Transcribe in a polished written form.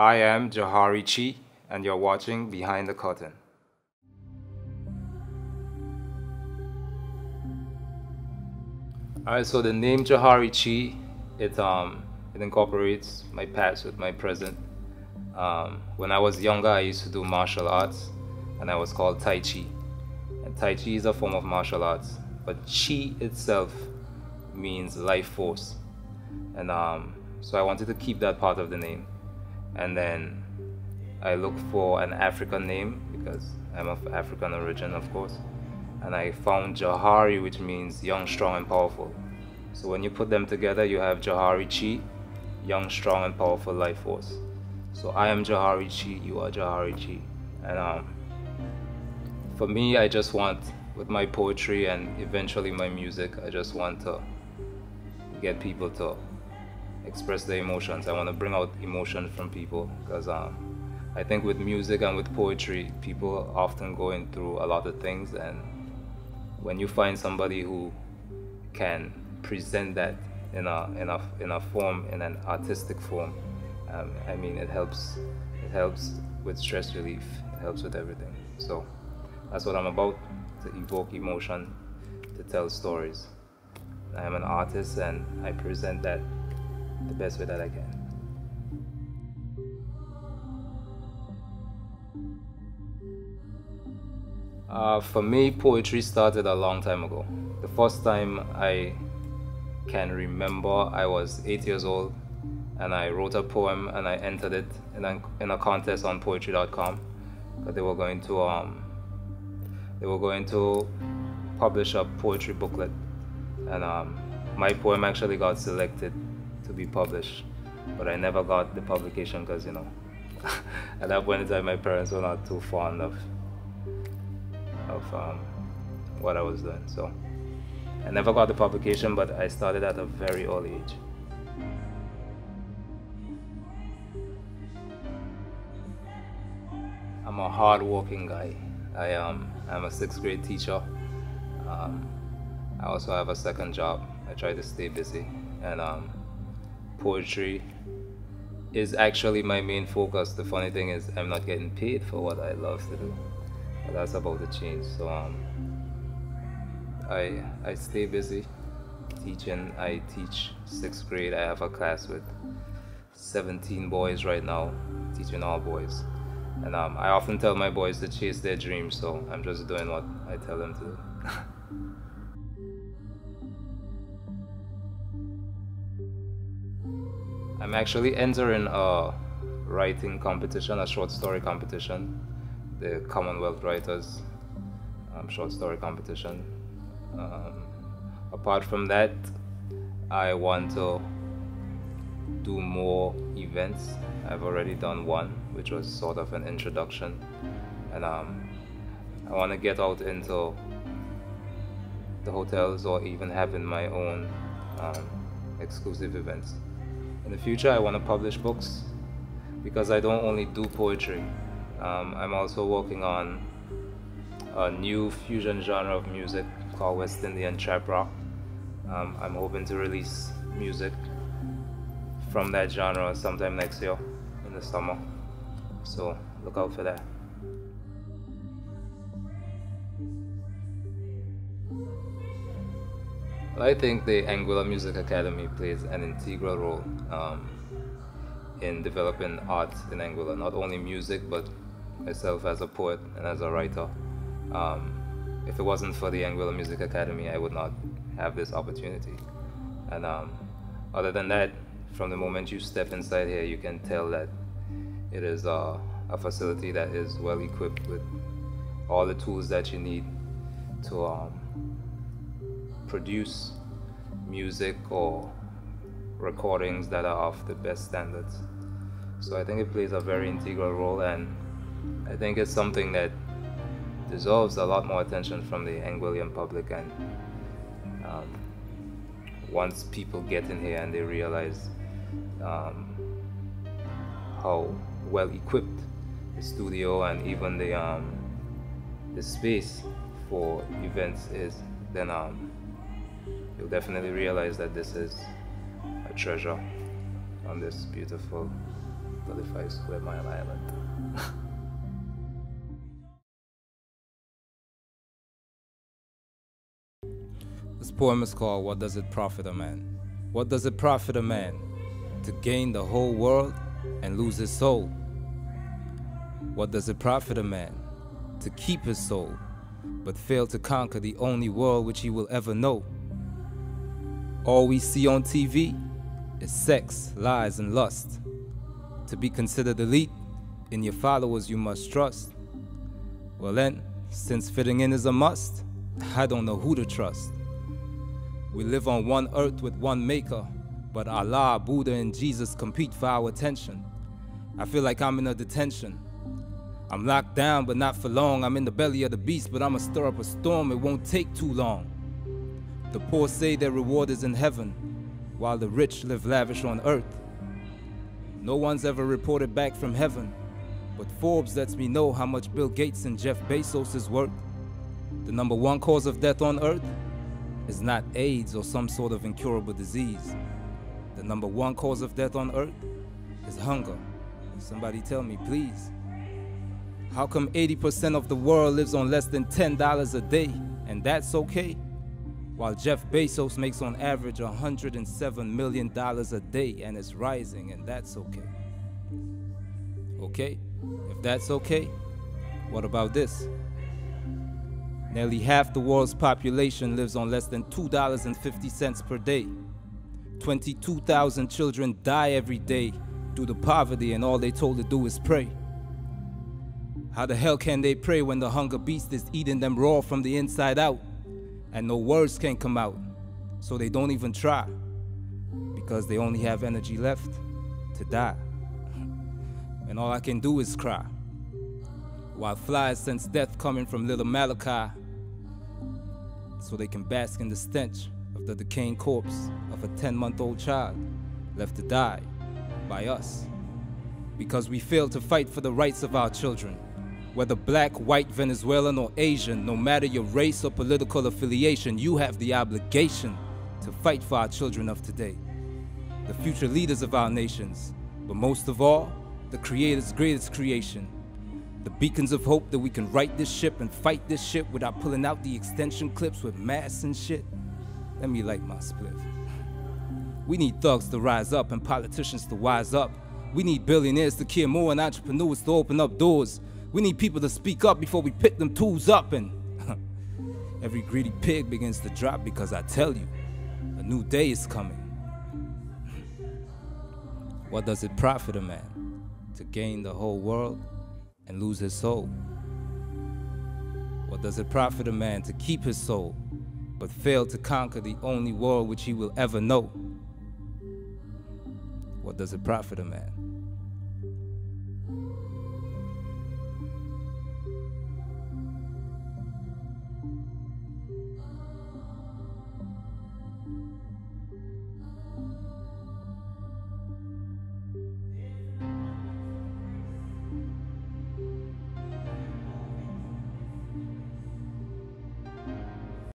I am Jahari, and you're watching Behind the Curtain. Alright, so the name Jahari, it incorporates my past with my present. When I was younger, I used to do martial arts, and I was called Tai Chi. And Tai Chi is a form of martial arts, but Chi itself means life force. And so I wanted to keep that part of the name. And then I looked for an African name because I'm of African origin, of course. And I found Jahari, which means young, strong, and powerful. So when you put them together, you have Jahari Chi, young, strong, and powerful life force. So I am Jahari Chi, you are Jahari Chi. And for me, I just want, with my poetry and eventually my music, I just want to get people to express their emotions. I want to bring out emotion from people because I think with music and with poetry, people are often going through a lot of things, and when you find somebody who can present that in a form, in an artistic form, I mean, it helps with stress relief, it helps with everything. So that's what I'm about, to evoke emotion, to tell stories. I am an artist and I present that the best way that I can. For me, poetry started a long time ago. The first time I can remember, I was 8 years old and I wrote a poem and I entered it in a contest on poetry.com because they were going to publish a poetry booklet, and my poem actually got selected to be published, but I never got the publication because, you know, at that point in time my parents were not too fond of what I was doing, so I never got the publication, but I started at a very early age. I'm a hard-working guy. I'm a sixth grade teacher. I also have a second job. I try to stay busy, and poetry is actually my main focus. The funny thing is I'm not getting paid for what I love to do, but that's about to change. So I stay busy teaching. I teach sixth grade. I have a class with 17 boys right now, teaching all boys. And I often tell my boys to chase their dreams, so I'm just doing what I tell them to do. I'm actually entering a writing competition, a short story competition, the Commonwealth Writers short story competition. Apart from that, I want to do more events. I've already done one, which was sort of an introduction, and I want to get out into the hotels or even having my own exclusive events. In the future, I want to publish books because I don't only do poetry. I'm also working on a new fusion genre of music called West Indian Trap Rock. I'm hoping to release music from that genre sometime next year in the summer, so look out for that. I think the Anguilla Music Academy plays an integral role in developing art in Anguilla, not only music but myself as a poet and as a writer. If it wasn't for the Anguilla Music Academy, I would not have this opportunity. And other than that, from the moment you step inside here, you can tell that it is a facility that is well equipped with all the tools that you need to produce music or recordings that are of the best standards. So I think it plays a very integral role, and I think it's something that deserves a lot more attention from the Anguillian public. And once people get in here and they realize how well equipped the studio and even the space for events is, then you'll definitely realize that this is a treasure on this beautiful immortal if I swear my island. This poem is called What Does It Profit a Man? What does it profit a man to gain the whole world and lose his soul? What does it profit a man to keep his soul but fail to conquer the only world which he will ever know? All we see on TV is sex, lies, and lust. To be considered elite, in your followers you must trust. Well then, since fitting in is a must, I don't know who to trust. We live on one earth with one maker, but Allah, Buddha, and Jesus compete for our attention. I feel like I'm in a detention. I'm locked down, but not for long. I'm in the belly of the beast, but I'ma stir up a storm. It won't take too long. The poor say their reward is in heaven, while the rich live lavish on earth. No one's ever reported back from heaven, but Forbes lets me know how much Bill Gates and Jeff Bezos is worth. The #1 cause of death on earth is not AIDS or some sort of incurable disease. The #1 cause of death on earth is hunger. Somebody tell me, please. How come 80% of the world lives on less than $10 a day, and that's okay? While Jeff Bezos makes on average $107 million a day, and it's rising, and that's okay. Okay? If that's okay, what about this? Nearly half the world's population lives on less than $2.50 per day. 22,000 children die every day due to poverty, and all they told to do is pray. How the hell can they pray when the hunger beast is eating them raw from the inside out, and no words can come out, so they don't even try, because they only have energy left to die. And all I can do is cry, while flies sense death coming from little Malachi, so they can bask in the stench of the decaying corpse of a 10-month-old child left to die by us. Because we failed to fight for the rights of our children. Whether black, white, Venezuelan, or Asian, no matter your race or political affiliation, you have the obligation to fight for our children of today, the future leaders of our nations, but most of all, the Creator's greatest creation, the beacons of hope that we can right this ship and fight this shit without pulling out the extension clips with masks and shit. Let me light my spliff. We need thugs to rise up and politicians to wise up. We need billionaires to care more and entrepreneurs to open up doors. We need people to speak up before we pick them tools up, and every greedy pig begins to drop, because I tell you, a new day is coming. What does it profit a man to gain the whole world and lose his soul? What does it profit a man to keep his soul but fail to conquer the only world which he will ever know? What does it profit a man